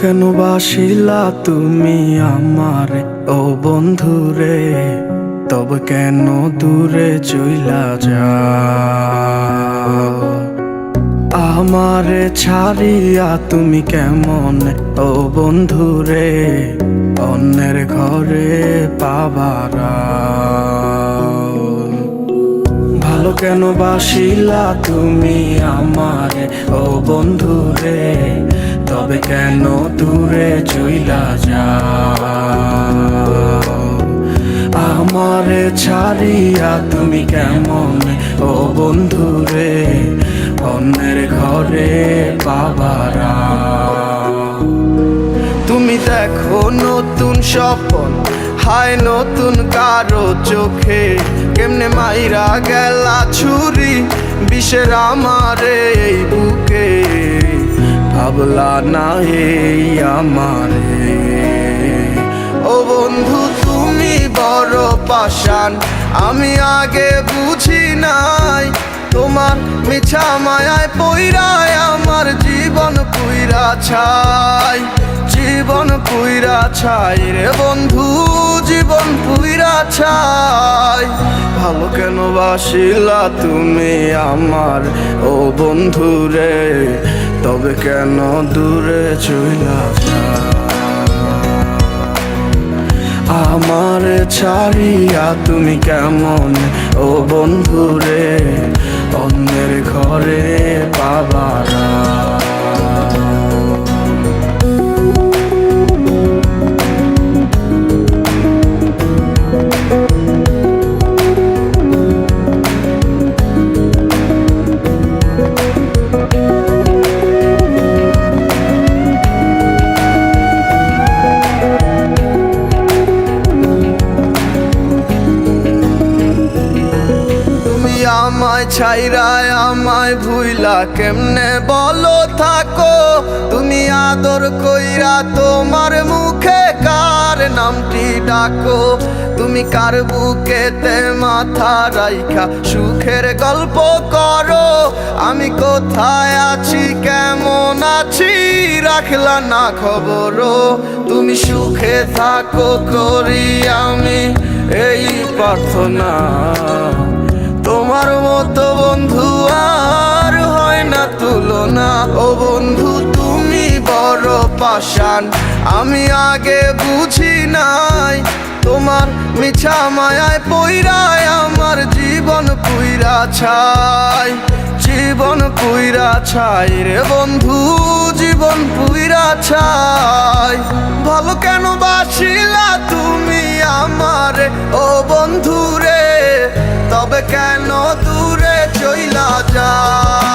কেন বাসিলা তুমি আমারে ও বন্ধুরে, তবে কেন দূরে চইলা যাও? আমারে ছাড়িয়া তুমি কেমন ও বন্ধুরে অন্যের ঘরে পাবারা? ভালো কেন বাসিলা তুমি আমারে ও বন্ধুরে, তবে কেন দূরে চইলা যাও? আমারে ছাড়িয়া তুমি কেমন ও বন্ধুরে অন্যের ঘরে পাবারা? তুমি দেখো নতুন স্বপ্ন হায় নতুন কারো চোখে, কেমনে মাইরা গেলা ছুরি বিষের আমারে এই বুকে। ভাবলা না এই আমারে ও বন্ধু তুমি বড় পাষাণ, আমি আগে বুঝি নাই। তোমার মিছা মায়ায় পইরায় আমার জীবন পুইরা ছাই, জীবন পুইরা ছাই রে বন্ধু, জীবন পুইরা ছাই। ভালো কেন বাসিলা তুমি আমার ও বন্ধু রে, তবে কেন দূরে চইলা যাও? আমার ছাড়িয়া তুমি কেমন ও বন্ধু রে অন্যের ঘরে পাবারা? আমায় ছাইরায় আমায় ভুইলা কেমনে বলো থাকো? তুমি আদর কইরা তোমার মুখে কার নামটি ডাকো? তুমি কার বুকেতে মাথা রাইখা সুখের গল্প করো? আমি কোথায় আছি কেমন আছি রাখলা না খবর? তুমি সুখে থাকো করি আমি এই প্রার্থনা। তোমার মতো বন্ধু আর হয় না তুলনা। ও বন্ধু তুমি বড় পাষাণ, আমি আগে বুঝি নাই। তোমার মিছা মায়ায় পইরায় আমার জীবন পুইরা ছাই, জীবন পুইরা ছাই রে বন্ধু, জীবন পুইরা ছাই। ভালো কেন বাসিলা তুমি আমারে ও বন্ধু রে, তবে কেন দূরে চইলা যাও?